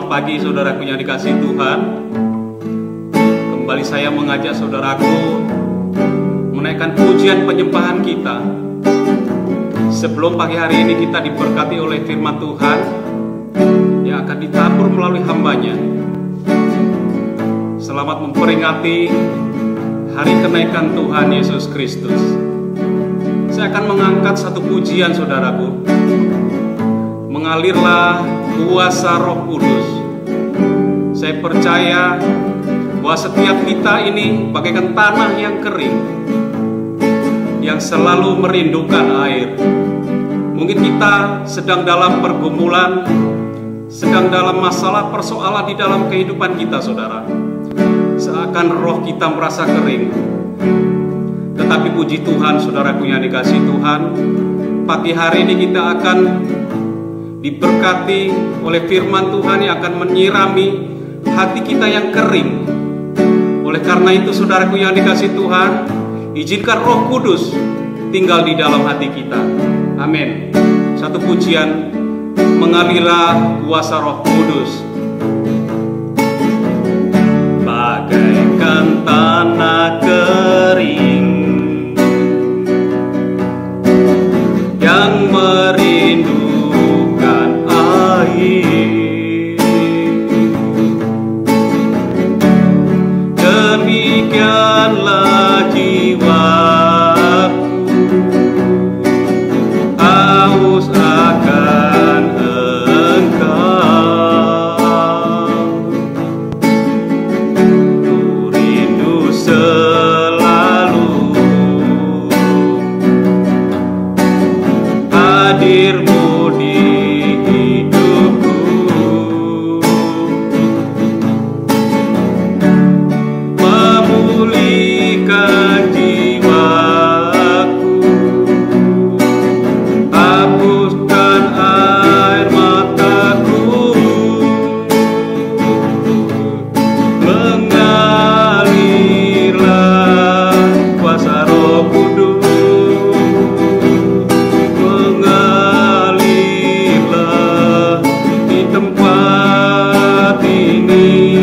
Selamat pagi saudaraku yang dikasihi Tuhan. Kembali saya mengajak saudaraku menaikkan pujian penyembahan kita. Sebelum pagi hari ini kita diberkati oleh firman Tuhan yang akan ditabur melalui hambanya. Selamat memperingati hari kenaikan Tuhan Yesus Kristus. Saya akan mengangkat satu pujian saudaraku. Mengalirlah kuasa Roh Kudus. Saya percaya bahwa setiap kita ini bagaikan tanah yang kering, yang selalu merindukan air. Mungkin kita sedang dalam pergumulan, sedang dalam masalah persoalan di dalam kehidupan kita, saudara. Seakan roh kita merasa kering. Tetapi puji Tuhan, saudaraku yang dikasihi Tuhan, pagi hari ini kita akan diberkati oleh firman Tuhan yang akan menyirami hati kita yang kering. Oleh karena itu saudaraku yang dikasihi Tuhan, izinkan Roh Kudus tinggal di dalam hati kita. Amin. Satu pujian, mengalirlah kuasa Roh Kudus. Bagaikan tanah kering yang merindu demikianlah jiwaku haus akan Engkau, ku rindu selalu hadir-Mu di hidupku. Memulihkan jiwaku, hapuskan air mataku, mengalirlah kuasa Roh Kudus, mengalirlah di tempat ini.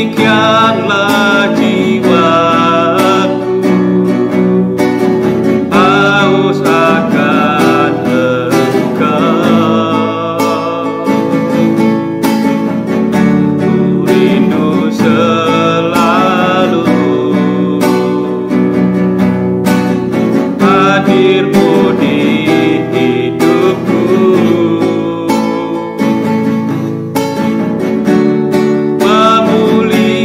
Demikianlah jiwaku haus akan Engkau, ku rindu selalu hadir-Mu di hidupku. Mengalirlah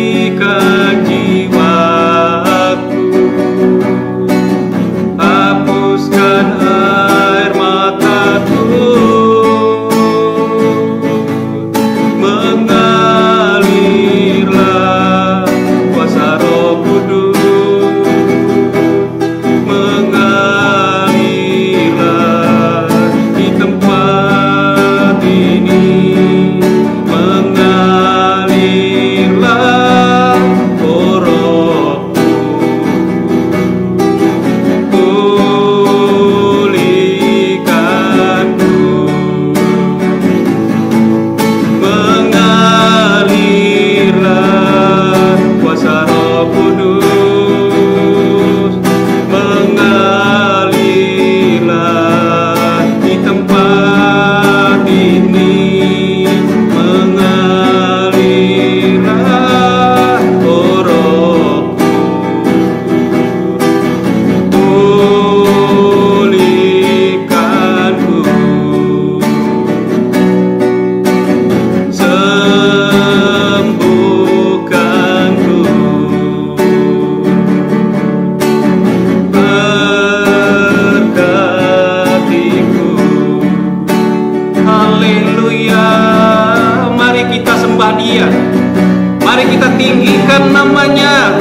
Pujikan namanya.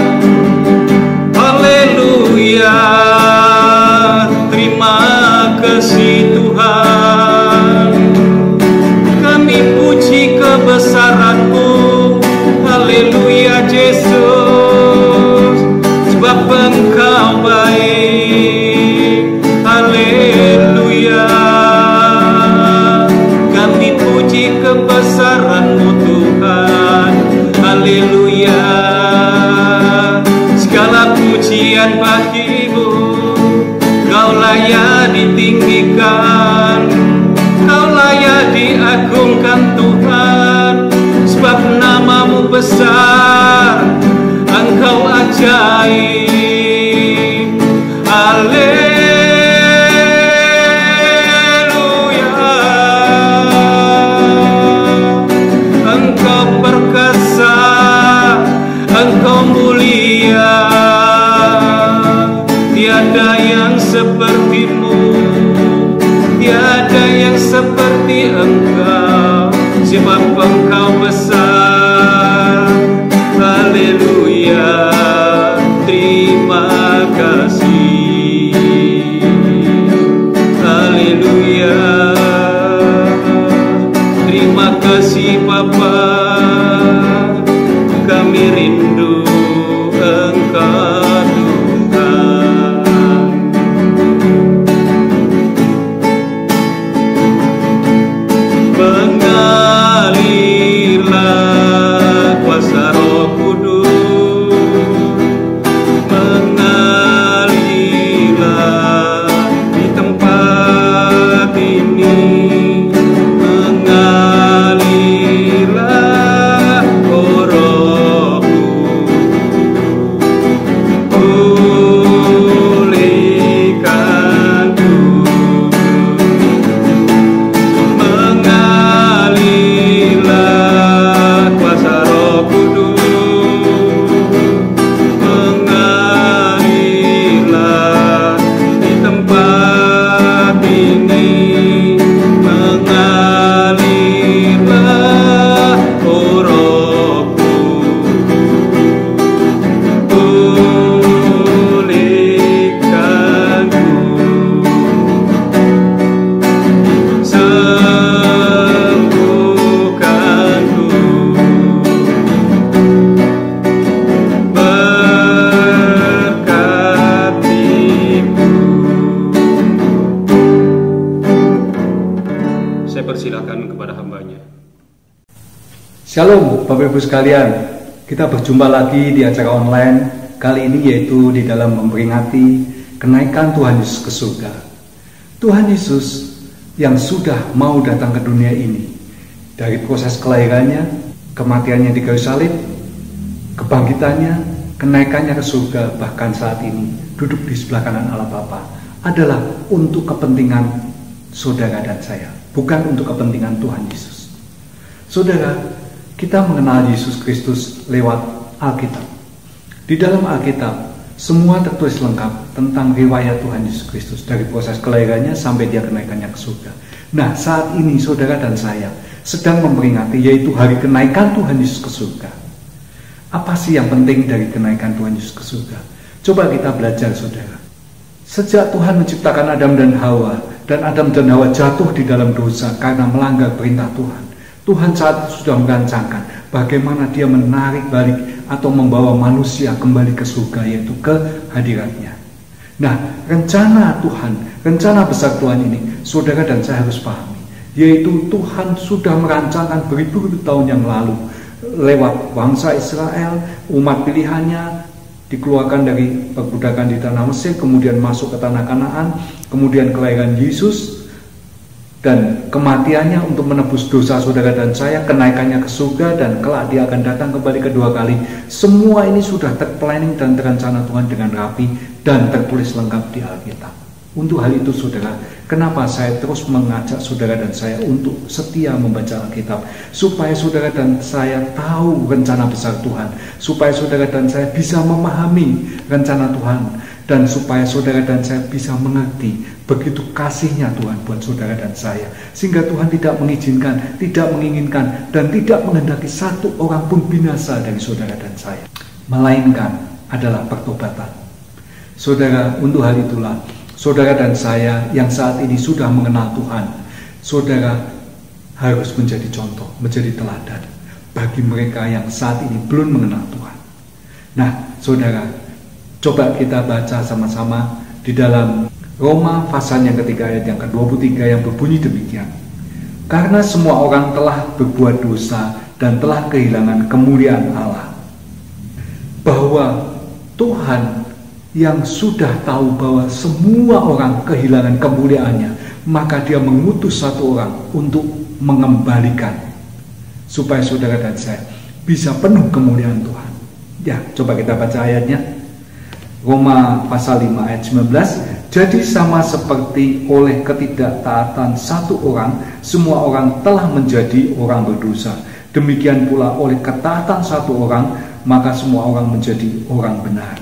Haleluya. Terima kasih Tuhan. Kami puji kebesaran-Mu. Haleluya Yesus. Sebab Engkau baik. Haleluya. Kami puji kebesaran-Mu Tuhan. Haleluya. Segala pujian bagi-Mu. Kau layak ditinggikan, Kau layak diagungkan Tuhan. Sebab nama-Mu besar, Engkau ajaib. Haleluya. Engkau perkasa, Engkau mulia. Tiada yang seperti-Mu, tiada yang seperti Engkau. Sebab Engkau besar. Haleluya. Terima kasih. Haleluya. Terima kasih Bapa. Kami rindu Engkau Tuhan. Mengalirlah kuasa Roh Kudus, mengalirlah di tempat ini, mengalirlah oh Roh-Mu, pulihkan tubuh, mengalirlah kuasa Roh Kudus, mengalirlah di tempat ini, mengalirlah oh Roh-Mu, pulihkanku, sembuhkanku, berkatiku. Saya persilakan kepada hambanya. Shalom Bapak Ibu sekalian, kita berjumpa lagi di acara online kali ini, yaitu di dalam memperingati kenaikan Tuhan Yesus ke surga. Tuhan Yesus yang sudah mau datang ke dunia ini, dari proses kelahirannya, kematiannya di kayu salib, kebangkitannya, kenaikannya ke surga, bahkan saat ini duduk di sebelah kanan Allah Bapa, adalah untuk kepentingan saudara dan saya, bukan untuk kepentingan Tuhan Yesus. Saudara, kita mengenal Yesus Kristus lewat Alkitab. Di dalam Alkitab, semua tertulis lengkap tentang riwayat Tuhan Yesus Kristus, dari proses kelahirannya sampai dia kenaikannya ke surga. Nah, saat ini saudara dan saya sedang memperingati, yaitu hari kenaikan Tuhan Yesus ke surga. Apa sih yang penting dari kenaikan Tuhan Yesus ke surga? Coba kita belajar saudara. Sejak Tuhan menciptakan Adam dan Hawa, dan Adam dan Hawa jatuh di dalam dosa karena melanggar perintah Tuhan, Tuhan saat itu sudah merancangkan bagaimana dia menarik balik atau membawa manusia kembali ke surga, yaitu ke hadiratnya. Nah, rencana Tuhan, rencana besar Tuhan ini, saudara dan saya harus pahami, yaitu Tuhan sudah merancangkan beribu-ribu tahun yang lalu lewat bangsa Israel, umat pilihannya, dikeluarkan dari perbudakan di tanah Mesir, kemudian masuk ke tanah Kanaan, kemudian kelahiran Yesus, dan kematiannya untuk menebus dosa saudara dan saya, kenaikannya ke surga, dan kelak dia akan datang kembali kedua kali. Semua ini sudah terplanning dan terencana Tuhan dengan rapi dan tertulis lengkap di Alkitab. Untuk hal itu saudara, kenapa saya terus mengajak saudara dan saya untuk setia membaca Alkitab, supaya saudara dan saya tahu rencana besar Tuhan, supaya saudara dan saya bisa memahami rencana Tuhan, dan supaya saudara dan saya bisa mengerti begitu kasihnya Tuhan buat saudara dan saya, sehingga Tuhan tidak mengizinkan, tidak menginginkan, dan tidak menghendaki satu orang pun binasa dari saudara dan saya. melainkan adalah pertobatan. Saudara, untuk hal itulah saudara dan saya yang saat ini sudah mengenal Tuhan, saudara harus menjadi contoh, menjadi teladan bagi mereka yang saat ini belum mengenal Tuhan. Nah, saudara, coba kita baca sama-sama di dalam Roma pasal yang ketiga ayat yang ke-23 yang berbunyi demikian. Karena semua orang telah berbuat dosa dan telah kehilangan kemuliaan Allah. Bahwa Tuhan yang sudah tahu bahwa semua orang kehilangan kemuliaannya, maka dia mengutus satu orang untuk mengembalikan supaya saudara dan saya bisa penuh kemuliaan Tuhan. Ya, coba kita baca ayatnya. Roma pasal 5 ayat 19. Jadi sama seperti oleh ketidaktaatan satu orang, semua orang telah menjadi orang berdosa. Demikian pula oleh ketaatan satu orang, maka semua orang menjadi orang benar.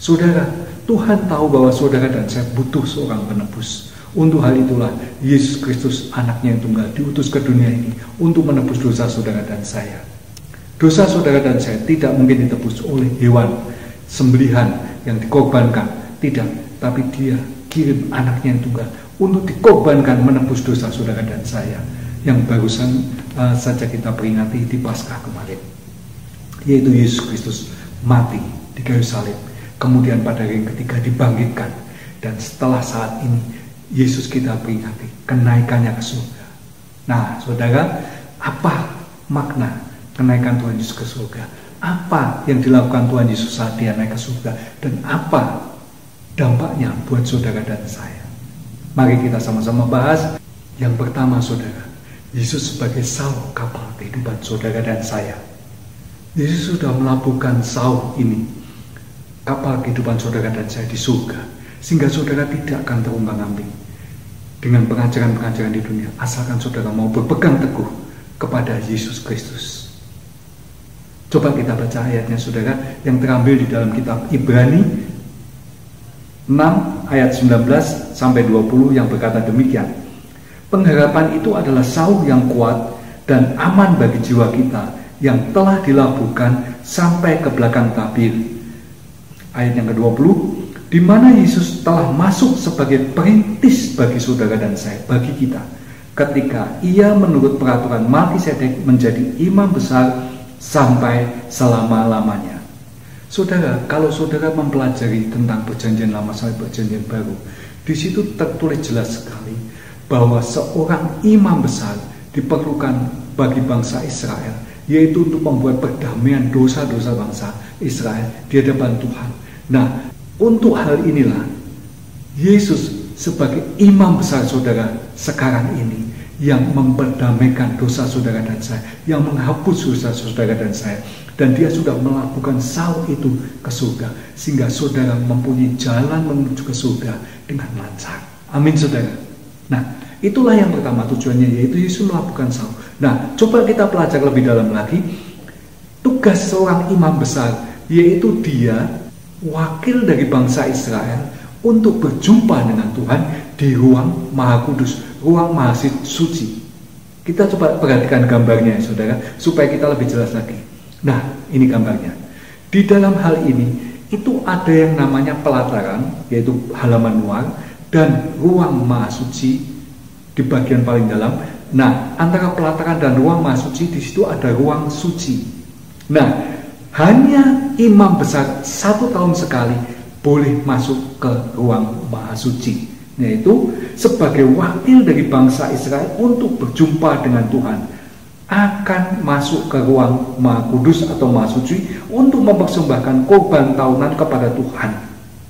Saudara, Tuhan tahu bahwa saudara dan saya butuh seorang penebus. Untuk hal itulah Yesus Kristus, anaknya yang tunggal, diutus ke dunia ini untuk menebus dosa saudara dan saya. Dosa saudara dan saya tidak mungkin ditebus oleh hewan sembelihan yang dikorbankan, tidak. Tapi dia kirim anaknya yang tunggal untuk dikorbankan menebus dosa saudara dan saya, yang barusan saja kita peringati di Paskah kemarin, yaitu Yesus Kristus mati di kayu salib, kemudian pada hari yang ketiga dibangkitkan, dan setelah saat ini Yesus kita peringati kenaikannya ke surga. Nah, saudara, apa makna kenaikan Tuhan Yesus ke surga? Apa yang dilakukan Tuhan Yesus saat dia naik ke surga, dan apa dampaknya buat saudara dan saya? Mari kita sama-sama bahas. Yang pertama, saudara, Yesus sebagai sauk kapal kehidupan saudara dan saya. Yesus sudah melabuhkan sauk ini, kapal kehidupan saudara dan saya, di surga, sehingga saudara tidak akan terombang-ambing dengan pengajaran-pengajaran di dunia, asalkan saudara mau berpegang teguh kepada Yesus Kristus. Coba kita baca ayatnya, saudara, yang terambil di dalam kitab Ibrani 6 ayat 19 sampai 20 yang berkata demikian. Pengharapan itu adalah sauk yang kuat dan aman bagi jiwa kita yang telah dilabuhkan sampai ke belakang tabir. Ayat yang ke-20, di mana Yesus telah masuk sebagai perintis bagi saudara dan saya, bagi kita, ketika ia menurut peraturan Melkisedek menjadi imam besar sampai selama-lamanya. Saudara, kalau saudara mempelajari tentang perjanjian lama sampai perjanjian baru, di situ tertulis jelas sekali bahwa seorang imam besar diperlukan bagi bangsa Israel, yaitu untuk membuat perdamaian dosa-dosa bangsa Israel di hadapan Tuhan. Nah, untuk hal inilah Yesus sebagai imam besar saudara sekarang ini, yang memperdamaikan dosa saudara dan saya, yang menghapus dosa saudara dan saya, dan dia sudah melakukan sauk itu ke surga, sehingga saudara mempunyai jalan menuju ke surga dengan lancar. Amin, saudara. Nah, itulah yang pertama tujuannya, yaitu Yesus melakukan sauk. Nah, coba kita pelajari lebih dalam lagi tugas seorang imam besar, yaitu dia wakil dari bangsa Israel untuk berjumpa dengan Tuhan di ruang Maha Kudus, ruang Maha Suci. Kita coba perhatikan gambarnya, saudara, supaya kita lebih jelas lagi. Nah, ini gambarnya. Di dalam hal ini, itu ada yang namanya pelataran, yaitu halaman luar, dan ruang Maha Suci di bagian paling dalam. Nah, antara pelataran dan ruang Maha Suci, di situ ada ruang suci. Nah, hanya imam besar 1 tahun sekali boleh masuk ke ruang Maha Suci, yaitu sebagai wakil dari bangsa Israel untuk berjumpa dengan Tuhan, akan masuk ke ruang Maha Kudus atau Maha Suci untuk mempersembahkan korban tahunan kepada Tuhan.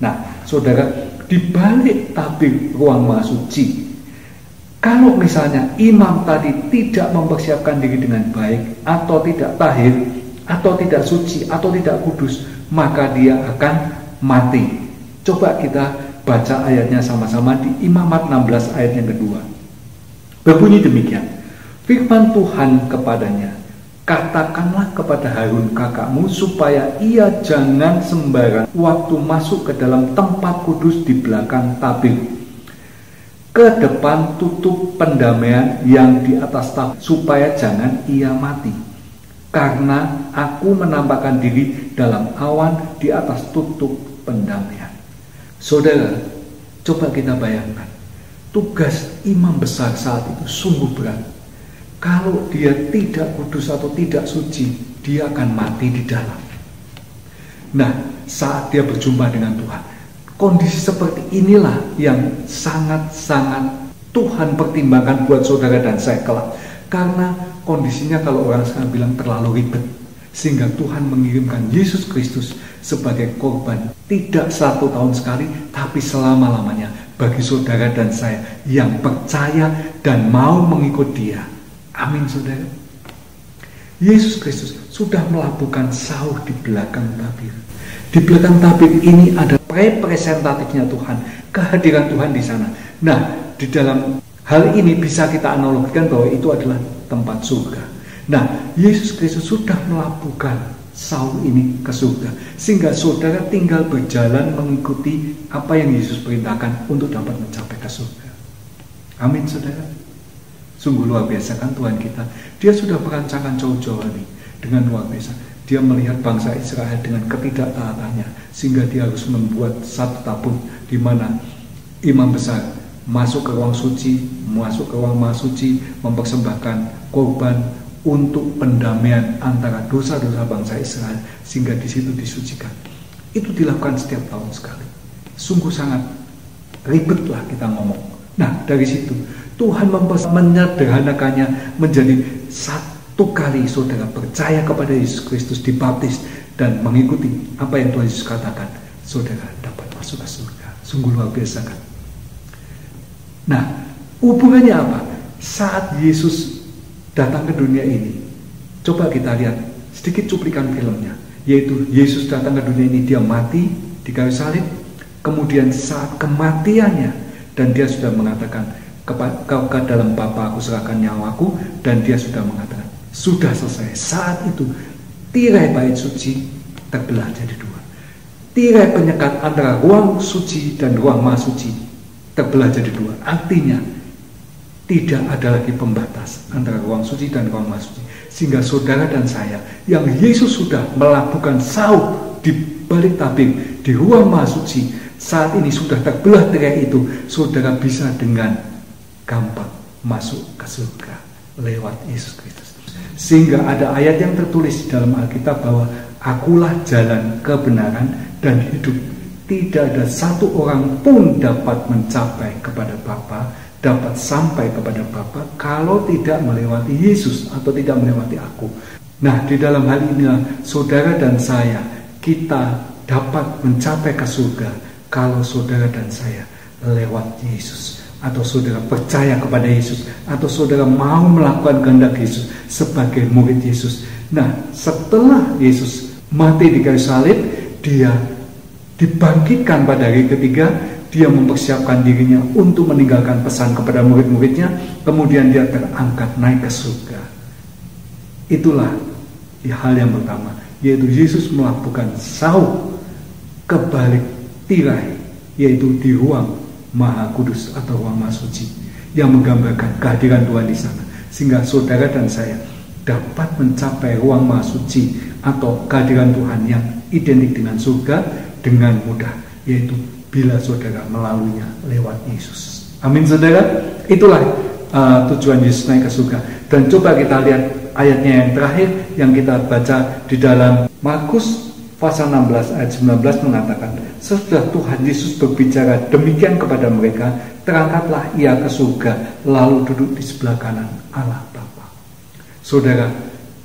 Nah, saudara, di balik tabir ruang Maha Suci, kalau misalnya imam tadi tidak mempersiapkan diri dengan baik, atau tidak tahir, atau tidak suci, atau tidak kudus, maka dia akan mati. Coba kita baca ayatnya sama-sama di Imamat 16 ayat yang kedua. Berbunyi demikian, firman Tuhan kepadanya, katakanlah kepada Harun kakakmu supaya ia jangan sembarang waktu masuk ke dalam tempat kudus di belakang tabir. Ke depan tutup pendamaian yang di atas tabir, supaya jangan ia mati. karena aku menampakkan diri dalam awan di atas tutup pendamaian. Saudara, coba kita bayangkan, tugas imam besar saat itu sungguh berat. Kalau dia tidak kudus atau tidak suci, dia akan mati di dalam. Nah, saat dia berjumpa dengan Tuhan, kondisi seperti inilah yang sangat-sangat Tuhan pertimbangkan buat saudara dan saya kelak. Karena kondisinya kalau orang sekarang bilang terlalu ribet, sehingga Tuhan mengirimkan Yesus Kristus sebagai korban, tidak 1 tahun sekali, tapi selama-lamanya bagi saudara dan saya yang percaya dan mau mengikut Dia. Amin, saudara. Yesus Kristus sudah melabuhkan sauh di belakang tabir. Di belakang tabir ini ada representatifnya Tuhan, kehadiran Tuhan di sana. Nah, di dalam hal ini bisa kita analogikan bahwa itu adalah tempat surga. Nah, Yesus Kristus sudah melabuhkan sauh ini ke surga, sehingga saudara tinggal berjalan mengikuti apa yang Yesus perintahkan untuk dapat mencapai ke surga. Amin, saudara. Sungguh luar biasa kan Tuhan kita. Dia sudah merancangkan jauh-jauh hari dengan luar biasa. Dia melihat bangsa Israel dengan ketidaktaatannya, sehingga dia harus membuat satu tabut di mana imam besar masuk ke ruang suci, masuk ke ruang maha suci, mempersembahkan korban untuk pendamaian antara dosa-dosa bangsa Israel, sehingga di situ disucikan. Itu dilakukan setiap tahun sekali. Sungguh sangat ribetlah kita ngomong. Nah, dari situ Tuhan menyederhanakannya menjadi satu kali saudara percaya kepada Yesus Kristus, dibaptis dan mengikuti apa yang Tuhan Yesus katakan, saudara dapat masuk ke surga. Sungguh luar biasa kan? Nah, hubungannya apa? Saat Yesus datang ke dunia ini, coba kita lihat sedikit cuplikan filmnya, yaitu Yesus datang ke dunia ini, dia mati di kayu salib, kemudian saat kematiannya, dan dia sudah mengatakan, ke dalam Bapa aku serahkan nyawaku, dan dia sudah mengatakan, sudah selesai. Saat itu tirai bait suci terbelah jadi dua. Tirai penyekat antara ruang suci dan ruang maha suci terbelah jadi dua. Artinya tidak ada lagi pembatas antara ruang suci dan ruang maha suci, sehingga saudara dan saya yang Yesus sudah melakukan sauh di balik tabir di ruang maha suci, saat ini sudah terbelah tirai itu, saudara bisa dengan gampang masuk ke surga lewat Yesus Kristus. Sehingga ada ayat yang tertulis di dalam Alkitab bahwa akulah jalan, kebenaran, dan hidup. Tidak ada satu orang pun dapat mencapai kepada Bapa, dapat sampai kepada Bapa kalau tidak melewati Yesus atau tidak melewati aku. Nah, di dalam hal inilah saudara dan saya, kita dapat mencapai ke surga kalau saudara dan saya lewat Yesus, atau saudara percaya kepada Yesus, atau saudara mau melakukan kehendak Yesus sebagai murid Yesus. Nah, setelah Yesus mati di kayu salib, dia dibangkitkan pada hari ketiga. Dia mempersiapkan dirinya untuk meninggalkan pesan kepada murid-muridnya, kemudian dia terangkat naik ke surga. Itulah hal yang pertama, yaitu Yesus melakukan sauh ke balik tirai, yaitu di ruang Maha Kudus atau ruang Maha Suci, yang menggambarkan kehadiran Tuhan di sana, sehingga saudara dan saya dapat mencapai ruang Maha Suci atau kehadiran Tuhan yang identik dengan surga dengan mudah, yaitu bila saudara melaluinya lewat Yesus. Amin, saudara. Itulah tujuan Yesus naik ke surga. Dan coba kita lihat ayatnya yang terakhir yang kita baca di dalam Markus pasal 16 ayat 19 mengatakan, sesudah Tuhan Yesus berbicara demikian kepada mereka, terangkatlah ia ke surga, lalu duduk di sebelah kanan Allah Bapa. Saudara,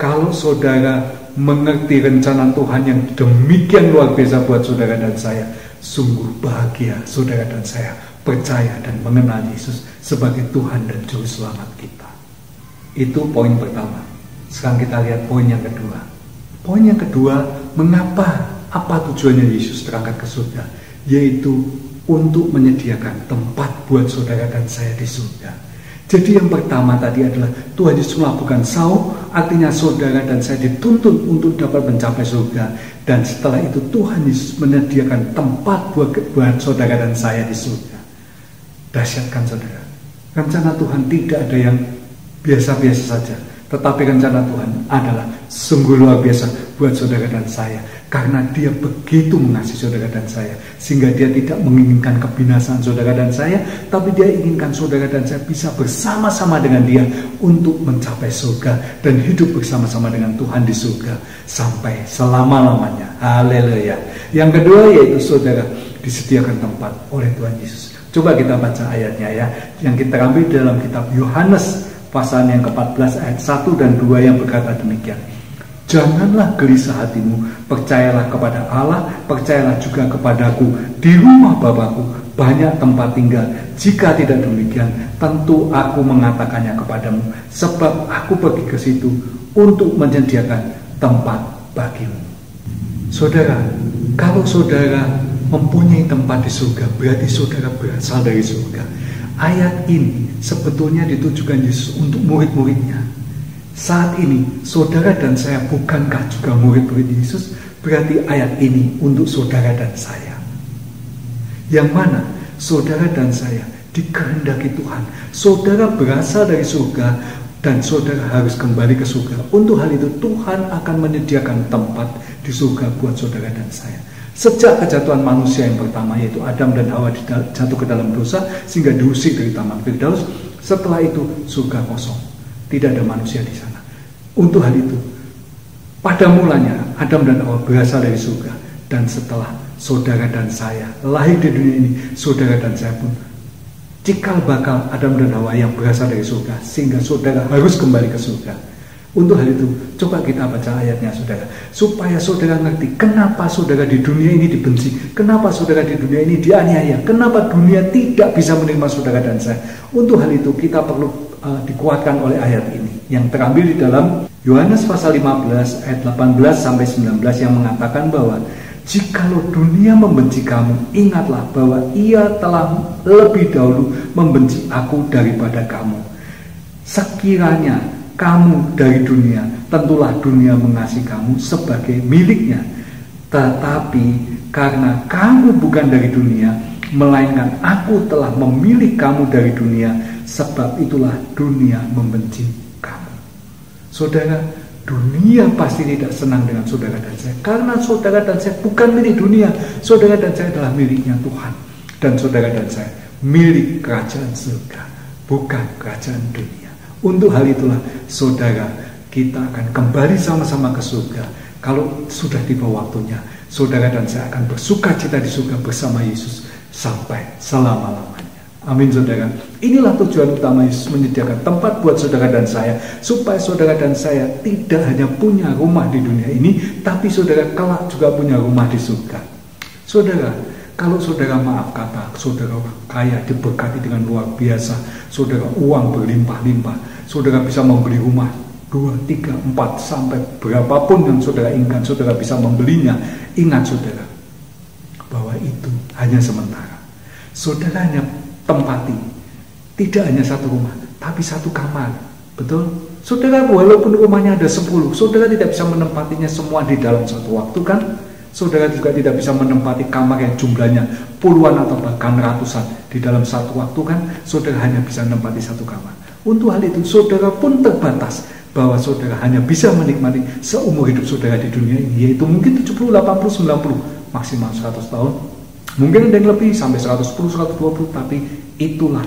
kalau saudara mengerti rencana Tuhan yang demikian luar biasa buat saudara dan saya, sungguh bahagia saudara dan saya percaya dan mengenal Yesus sebagai Tuhan dan Juru Selamat kita. Itu poin pertama. Sekarang kita lihat poin yang kedua. Poin yang kedua, mengapa, apa tujuannya Yesus terangkat ke surga? Yaitu untuk menyediakan tempat buat saudara dan saya di surga. Jadi yang pertama tadi adalah Tuhan Yesus melakukan sauh, artinya saudara dan saya dituntun untuk dapat mencapai surga. Dan setelah itu Tuhan Yesus menyediakan tempat buat saudara dan saya di surga. Dahsyat kan saudara? Rencana Tuhan tidak ada yang biasa-biasa saja. Tetapi rencana Tuhan adalah sungguh luar biasa buat saudara dan saya. Karena dia begitu mengasihi saudara dan saya. Sehingga dia tidak menginginkan kebinasaan saudara dan saya. Tapi dia inginkan saudara dan saya bisa bersama-sama dengan dia untuk mencapai surga. Dan hidup bersama-sama dengan Tuhan di surga sampai selama-lamanya. Haleluya. Yang kedua yaitu saudara disediakan tempat oleh Tuhan Yesus. Coba kita baca ayatnya ya. Yang kita ambil dalam kitab Yohanes pasal yang ke-14 ayat 1 dan 2 yang berkata demikian. Janganlah gelisah hatimu, percayalah kepada Allah, percayalah juga kepadaku. Di rumah Bapakku banyak tempat tinggal. Jika tidak demikian, tentu aku mengatakannya kepadamu. Sebab aku pergi ke situ untuk menyediakan tempat bagimu. Saudara, kalau saudara mempunyai tempat di surga, berarti saudara berasal dari surga. Ayat ini sebetulnya ditujukan Yesus untuk murid-muridnya. Saat ini saudara dan saya bukankah juga murid-murid Yesus? Berarti ayat ini untuk saudara dan saya. Yang mana saudara dan saya dikehendaki Tuhan. Saudara berasal dari surga dan saudara harus kembali ke surga. Untuk hal itu Tuhan akan menyediakan tempat di surga buat saudara dan saya. Sejak kejatuhan manusia yang pertama yaitu Adam dan Hawa jatuh ke dalam dosa sehingga diusir dari Taman Firdaus. Setelah itu surga kosong, tidak ada manusia di sana. Untuk hal itu, pada mulanya Adam dan Hawa berasal dari surga. Dan setelah saudara dan saya lahir di dunia ini, saudara dan saya pun cikal bakal Adam dan Hawa yang berasal dari surga, sehingga saudara harus kembali ke surga. Untuk hal itu, coba kita baca ayatnya saudara. Supaya saudara ngerti kenapa saudara di dunia ini dibenci. Kenapa saudara di dunia ini dianiaya. Kenapa dunia tidak bisa menerima saudara dan saya. Untuk hal itu kita perlu dikuatkan oleh ayat ini. Yang terambil di dalam Yohanes pasal 15 ayat 18-19 yang mengatakan bahwa jikalau dunia membenci kamu, ingatlah bahwa ia telah lebih dahulu membenci aku daripada kamu. Sekiranya kamu dari dunia, tentulah dunia mengasihi kamu sebagai miliknya. Tetapi karena kamu bukan dari dunia, melainkan aku telah memilih kamu dari dunia, sebab itulah dunia membenci kamu. Saudara, dunia pasti tidak senang dengan saudara dan saya. Karena saudara dan saya bukan milik dunia. Saudara dan saya adalah miliknya Tuhan. Dan saudara dan saya milik kerajaan surga, bukan kerajaan dunia. Untuk hal itulah saudara, kita akan kembali sama-sama ke surga. Kalau sudah tiba waktunya, saudara dan saya akan bersuka cita di surga bersama Yesus sampai selama-lamanya. Amin saudara. Inilah tujuan utama Yesus menyediakan tempat buat saudara dan saya, supaya saudara dan saya tidak hanya punya rumah di dunia ini, tapi saudara kelak juga punya rumah di surga. Saudara, kalau saudara maaf kata, saudara kaya diberkati dengan luar biasa, saudara uang berlimpah-limpah, saudara bisa membeli rumah 2, 3, 4 sampai berapapun yang saudara inginkan, saudara bisa membelinya. Ingat saudara, bahwa itu hanya sementara. Saudara hanya tempati, tidak hanya satu rumah, tapi satu kamar. Betul? Saudara walaupun rumahnya ada 10, saudara tidak bisa menempatinya semua di dalam satu waktu kan? Saudara juga tidak bisa menempati kamar yang jumlahnya puluhan atau bahkan ratusan di dalam satu waktu kan? Saudara hanya bisa menempati satu kamar. Untuk hal itu saudara pun terbatas, bahwa saudara hanya bisa menikmati seumur hidup saudara di dunia ini, yaitu mungkin 70, 80, 90, maksimal 100 tahun. Mungkin ada yang lebih sampai 110, 120, tapi itulah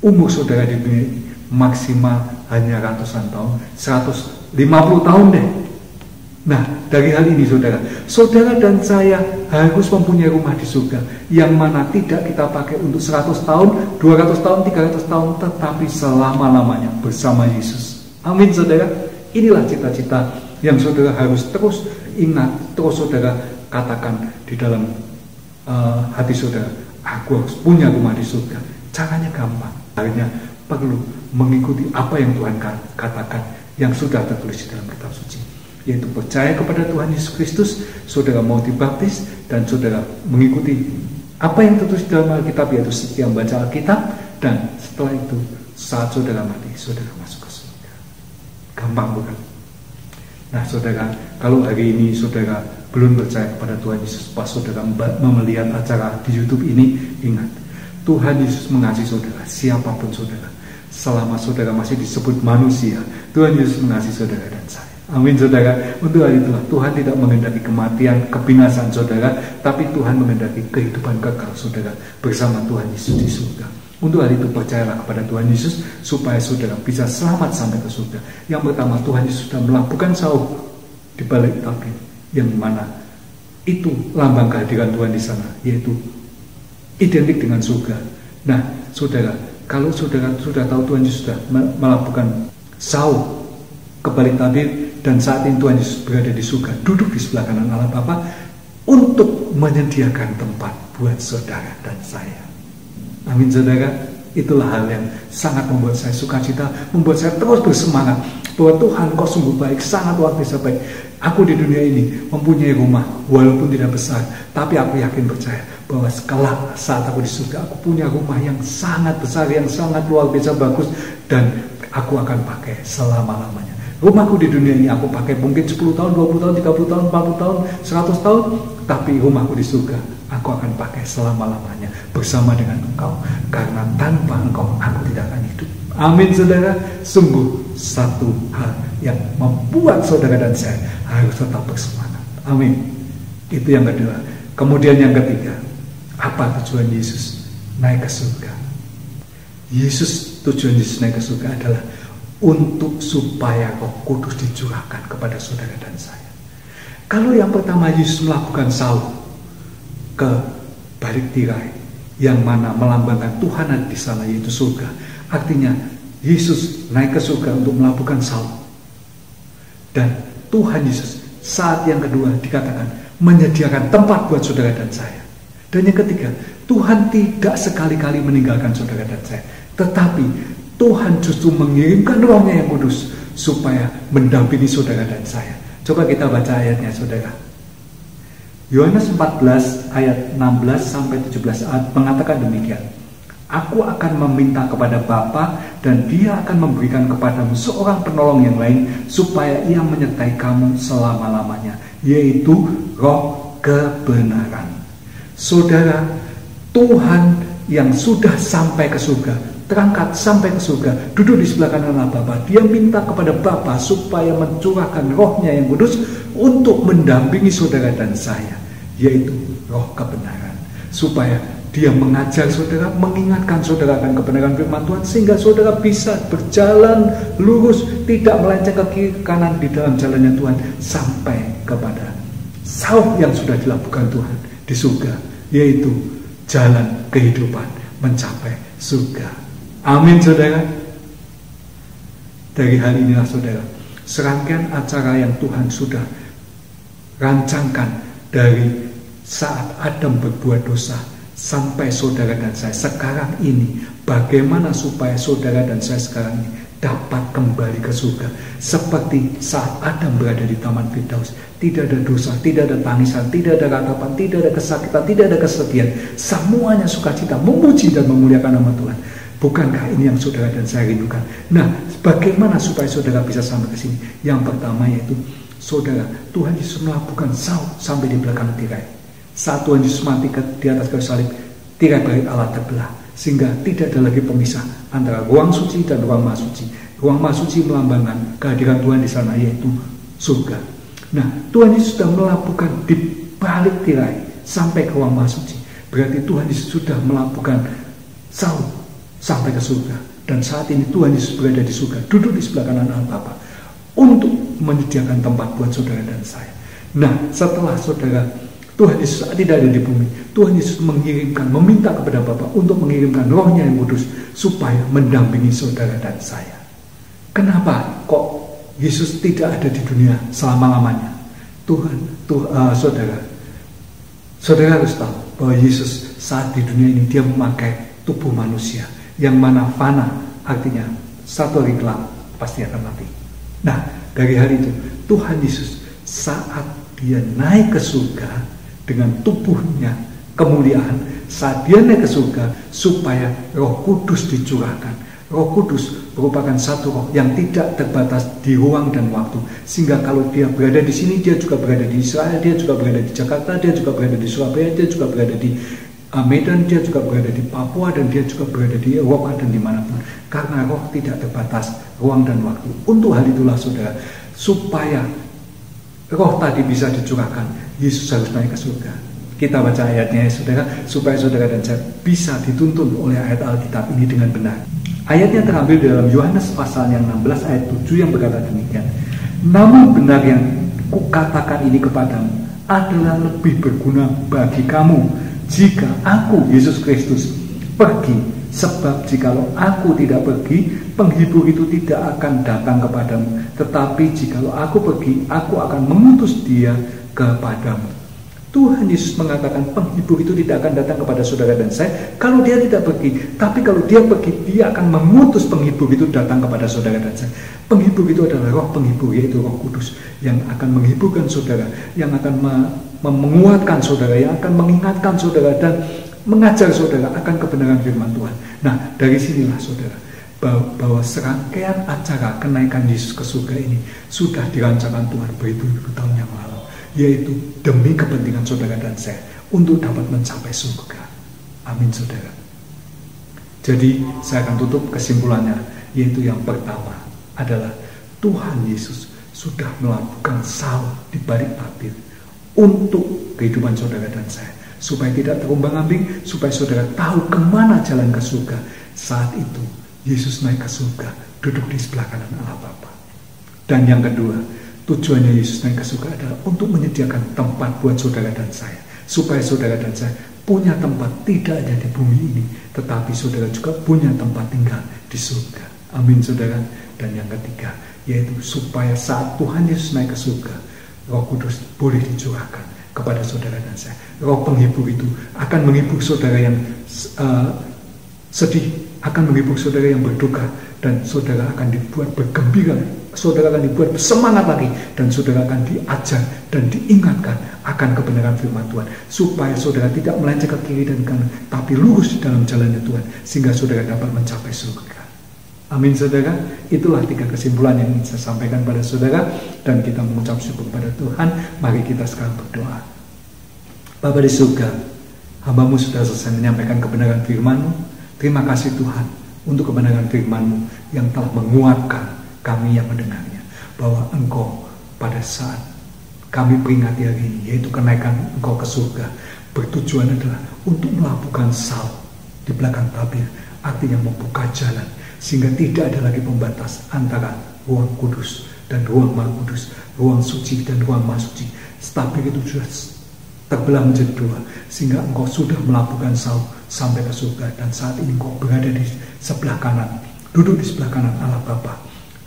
umur saudara di dunia ini, maksimal hanya ratusan tahun, 150 tahun deh. Nah, dari hal ini saudara dan saya harus mempunyai rumah di surga, yang mana tidak kita pakai untuk 100 tahun, 200 tahun, 300 tahun, tetapi selama-lamanya bersama Yesus. Amin saudara. Inilah cita-cita yang saudara harus terus ingat, terus saudara katakan di dalam hati saudara. Aku harus punya rumah di surga. Caranya gampang. Caranya perlu mengikuti apa yang Tuhan katakan, yang sudah tertulis di dalam kitab suci, yaitu percaya kepada Tuhan Yesus Kristus, saudara mau dibaptis, dan saudara mengikuti apa yang tertulis dalam Alkitab, yaitu setia membaca Alkitab, dan setelah itu saat saudara mati, saudara masuk ke surga. Gampang bukan? Nah saudara, kalau hari ini saudara belum percaya kepada Tuhan Yesus, pas saudara melihat acara di YouTube ini, ingat, Tuhan Yesus mengasihi saudara, siapapun saudara. Selama saudara masih disebut manusia, Tuhan Yesus mengasihi saudara dan saya. Amin saudara. Untuk hal itulah Tuhan tidak menghendaki kematian, kebinasaan saudara, tapi Tuhan menghendaki kehidupan kekal saudara bersama Tuhan Yesus di surga. Untuk hal itu percayalah kepada Tuhan Yesus supaya saudara bisa selamat sampai ke surga. Yang pertama, Tuhan Yesus sudah melakukan sauk di balik tabir, yang mana itu lambang kehadiran Tuhan di sana, yaitu identik dengan surga. Nah, saudara, kalau saudara sudah tahu Tuhan Yesus sudah melakukan sauk ke balik tabir, dan saat ini Tuhan Yesus berada di surga, duduk di sebelah kanan Allah Bapa untuk menyediakan tempat buat saudara dan saya. Amin saudara. Itulah hal yang sangat membuat saya sukacita, membuat saya terus bersemangat bahwa Tuhan kau sungguh baik, sangat luar biasa baik. Aku di dunia ini mempunyai rumah walaupun tidak besar, tapi aku yakin percaya bahwa kelak saat aku di surga, aku punya rumah yang sangat besar, yang sangat luar biasa bagus, dan aku akan pakai selama-lamanya. Rumahku di dunia ini aku pakai mungkin 10 tahun, 20 tahun, 30 tahun, 40 tahun, 100 tahun, tapi rumahku di surga aku akan pakai selama-lamanya bersama dengan engkau, karena tanpa engkau aku tidak akan hidup. Amin saudara. Sungguh satu hal yang membuat saudara dan saya harus tetap bersemangat. Amin. Itu yang kedua. Kemudian yang ketiga, apa tujuan Yesus naik ke surga? Tujuan Yesus naik ke surga adalah untuk supaya Roh Kudus dicurahkan kepada saudara dan saya. Kalau yang pertama Yesus melakukan sauk ke balik tirai, yang mana melambangkan Tuhan ada di sana, yaitu surga. Artinya Yesus naik ke surga untuk melakukan sauk. Dan Tuhan Yesus saat yang kedua dikatakan menyediakan tempat buat saudara dan saya. Dan yang ketiga, Tuhan tidak sekali-kali meninggalkan saudara dan saya, tetapi Tuhan justru mengirimkan Roh-Nya yang kudus supaya mendampingi saudara dan saya. Coba kita baca ayatnya saudara. Yohanes 14 ayat 16-17 mengatakan demikian. Aku akan meminta kepada Bapa dan Dia akan memberikan kepadamu seorang penolong yang lain supaya Ia menyertai kamu selama-lamanya, yaitu Roh kebenaran. Saudara, Tuhan yang sudah sampai ke surga, terangkat sampai ke surga, duduk di sebelah kanan Allah Bapa, Dia minta kepada Bapa supaya mencurahkan Roh-Nya yang kudus untuk mendampingi saudara dan saya, yaitu Roh kebenaran, supaya Dia mengajar saudara, mengingatkan saudara akan kebenaran firman Tuhan, sehingga saudara bisa berjalan lurus, tidak melenceng ke kiri kanan di dalam jalannya Tuhan, sampai kepada sauk yang sudah dilakukan Tuhan di surga, yaitu jalan kehidupan mencapai surga. Amin saudara. Dari hal inilah saudara, serangkaian acara yang Tuhan sudah rancangkan dari saat Adam berbuat dosa sampai saudara dan saya sekarang ini, bagaimana supaya saudara dan saya sekarang ini dapat kembali ke surga seperti saat Adam berada di Taman Firdaus. Tidak ada dosa, tidak ada tangisan, tidak ada ratapan, tidak ada kesakitan, tidak ada kesedihan, semuanya sukacita, memuji dan memuliakan nama Tuhan. Bukankah ini yang saudara dan saya rindukan? Nah, bagaimana supaya saudara bisa sampai ke sini? Yang pertama yaitu saudara, Tuhan Yesus melakukan sauk sampai di belakang tirai. Saat Tuhan Yesus mati di atas kayu salib, tirai bait Allah terbelah, sehingga tidak ada lagi pemisah antara ruang suci dan ruang maha suci. Ruang maha suci melambangkan kehadiran Tuhan di sana, yaitu surga. Nah, Tuhan Yesus sudah melakukan di balik tirai sampai ke ruang maha suci. Berarti Tuhan Yesus sudah melakukan sauk sampai ke surga. Dan saat ini Tuhan Yesus berada di surga, duduk di sebelah kanan Allah Bapa untuk menyediakan tempat buat saudara dan saya. Nah, setelah saudara, Tuhan Yesus tidak ada di bumi, Tuhan Yesus meminta kepada Bapa untuk mengirimkan Roh-Nya yang kudus supaya mendampingi saudara dan saya. Kenapa kok Yesus tidak ada di dunia selama-lamanya? Saudara harus tahu bahwa Yesus saat di dunia ini Dia memakai tubuh manusia yang mana fana, artinya satu hari kelak pasti akan mati. Nah, dari hal itu Tuhan Yesus saat Dia naik ke surga dengan tubuhnya kemuliaan, saat Dia naik ke surga supaya Roh Kudus dicurahkan. Roh Kudus merupakan satu roh yang tidak terbatas di ruang dan waktu, sehingga kalau Dia berada di sini, Dia juga berada di Israel, Dia juga berada di Jakarta, Dia juga berada di Surabaya, Dia juga berada di Medan, dia juga berada di Papua, dan dia juga berada di Eropa dan dimanapun. Karena roh tidak terbatas ruang dan waktu. Untuk hal itulah saudara, supaya roh tadi bisa dicurahkan, Yesus harus naik ke surga. Kita baca ayatnya ya saudara, supaya saudara dan saya bisa dituntun oleh ayat Alkitab ini dengan benar. Ayatnya terambil dalam Yohanes pasal yang 16 ayat 7 yang berkata demikian. Namun benar yang kukatakan ini kepadamu adalah lebih berguna bagi kamu jika aku, Yesus Kristus, pergi. Sebab jikalau aku tidak pergi, penghibur itu tidak akan datang kepadamu. Tetapi jikalau aku pergi, aku akan mengutus dia kepadamu. Tuhan Yesus mengatakan penghibur itu tidak akan datang kepada saudara dan saya kalau dia tidak pergi. Tapi kalau dia pergi, dia akan mengutus penghibur itu datang kepada saudara dan saya. Penghibur itu adalah roh penghibur, yaitu Roh Kudus, yang akan menghiburkan saudara, yang akan menguatkan saudara, yang akan mengingatkan saudara dan mengajar saudara akan kebenaran firman Tuhan. Nah, dari sinilah saudara, bahwa serangkaian acara kenaikan Yesus ke surga ini sudah dirancangkan Tuhan beribu-ribu tahun yang lalu, yaitu demi kepentingan saudara dan saya untuk dapat mencapai surga. Amin saudara. Jadi saya akan tutup kesimpulannya, yaitu yang pertama adalah Tuhan Yesus sudah melakukan salib di balik tabir untuk kehidupan saudara dan saya, supaya tidak terombang-ambing, supaya saudara tahu kemana jalan ke surga. Saat itu Yesus naik ke surga, duduk di sebelah kanan Allah Bapa. Dan yang kedua, tujuannya Yesus naik ke surga adalah untuk menyediakan tempat buat saudara dan saya, supaya saudara dan saya punya tempat tidak hanya di bumi ini, tetapi saudara juga punya tempat tinggal di surga. Amin saudara. Dan yang ketiga, yaitu supaya saat Tuhan Yesus naik ke surga, Roh Kudus boleh dicurahkan kepada saudara dan saya. Roh penghibur itu akan menghibur saudara yang sedih, akan menghibur saudara yang berduka, dan saudara akan dibuat bergembira, saudara akan dibuat bersemangat lagi, dan saudara akan diajar dan diingatkan akan kebenaran firman Tuhan, supaya saudara tidak melenceng ke kiri dan kanan, tapi lurus di dalam jalannya Tuhan, sehingga saudara dapat mencapai surga. Amin saudara. Itulah 3 kesimpulan yang ingin saya sampaikan pada saudara, dan kita mengucap syukur pada Tuhan. Mari kita sekarang berdoa. Bapa di surga, hamba-Mu sudah selesai menyampaikan kebenaran firman-Mu. Terima kasih Tuhan untuk kebenaran firman-Mu yang telah menguatkan kami yang mendengarnya, bahwa Engkau pada saat kami peringati hari ini, yaitu kenaikan Engkau ke surga, bertujuan adalah untuk melakukan salib di belakang tabir, artinya membuka jalan, sehingga tidak ada lagi pembatas antara ruang kudus dan ruang maha kudus, ruang suci dan ruang maha suci. Tabir itu sudah terbelah menjadi 2, sehingga Engkau sudah melakukan salib sampai ke surga, dan saat ini Engkau berada di sebelah kanan, duduk di sebelah kanan Allah Bapa,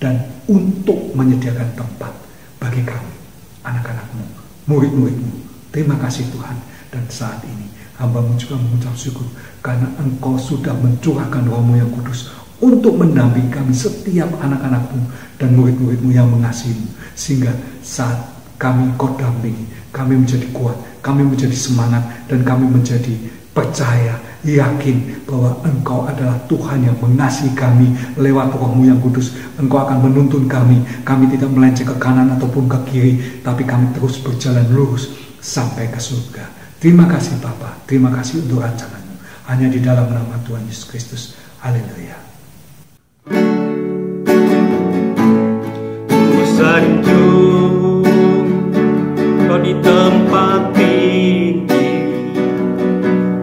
dan untuk menyediakan tempat bagi kami, anak-anak-Mu, murid-murid-Mu. Terima kasih Tuhan. Dan saat ini hamba-Mu juga mengucap syukur karena Engkau sudah mencurahkan Roh-Mu yang kudus untuk mendampingi kami, setiap anak-anak-Mu dan murid-murid-Mu yang mengasihi-Mu, sehingga saat kami Engkau dampingi, kami menjadi kuat, kami menjadi semangat, dan kami menjadi percaya, yakin bahwa Engkau adalah Tuhan yang mengasihi kami lewat Roh-Mu yang kudus. Engkau akan menuntun kami tidak melenceng ke kanan ataupun ke kiri, tapi kami terus berjalan lurus sampai ke surga. Terima kasih Bapa, terima kasih untuk rancangan-Mu. Hanya di dalam nama Tuhan Yesus Kristus. Haleluya. Ku sanjung Kau di tempat tinggi,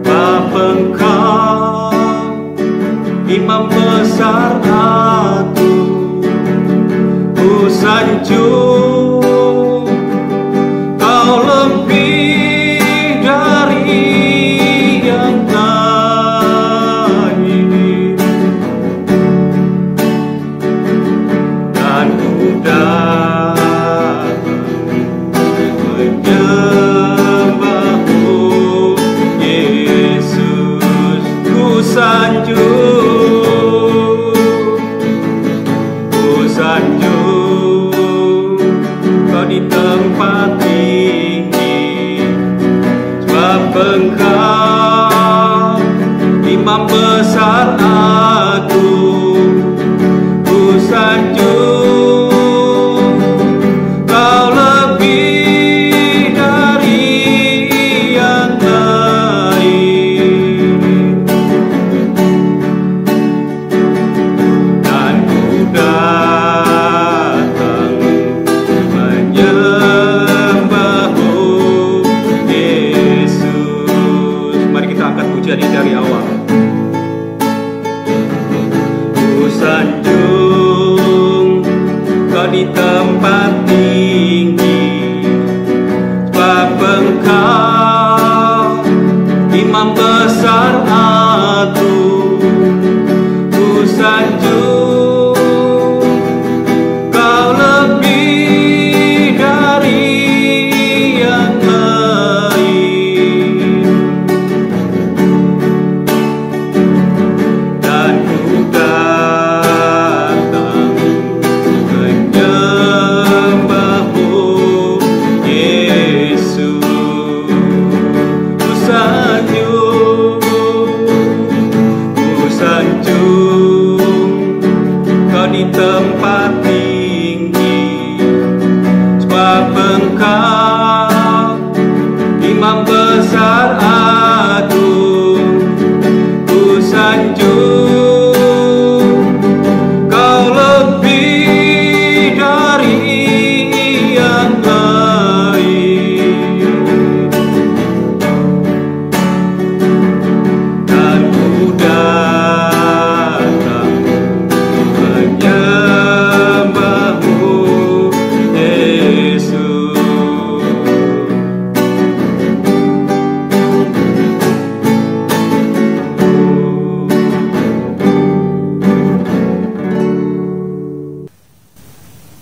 Bapa Engkau Imam besar aku. Ku sanjung Kau lebih dari yang lain, dan ku datang menyembah-Mu Yesus. Ku sanjung Kau di tempat tinggi, sebab Engkau Imam besar aku. Ku sanjung Kau lebih dari yang lain,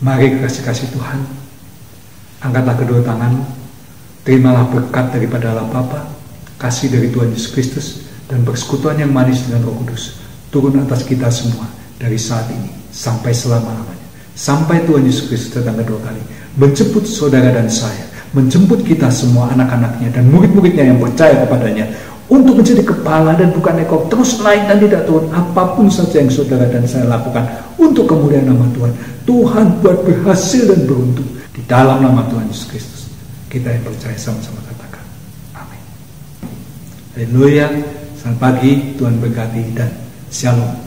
Mari kasih Tuhan, angkatlah kedua tangan, terimalah berkat daripada Allah Bapa, kasih dari Tuhan Yesus Kristus, dan persekutuan yang manis dengan Roh Kudus turun atas kita semua dari saat ini sampai selama-lamanya. Sampai Tuhan Yesus Kristus datang kedua kali, menjemput saudara dan saya, menjemput kita semua anak-anaknya dan murid-muridnya yang percaya kepadanya, untuk menjadi kepala dan bukan ekor, terus naik dan tidak turun. Apapun saja yang saudara dan saya lakukan untuk kemuliaan nama Tuhan, Tuhan buat berhasil dan beruntung di dalam nama Tuhan Yesus Kristus. Kita yang percaya sama-sama katakan amin. Haleluya. Selamat pagi, Tuhan berkati dan shalom.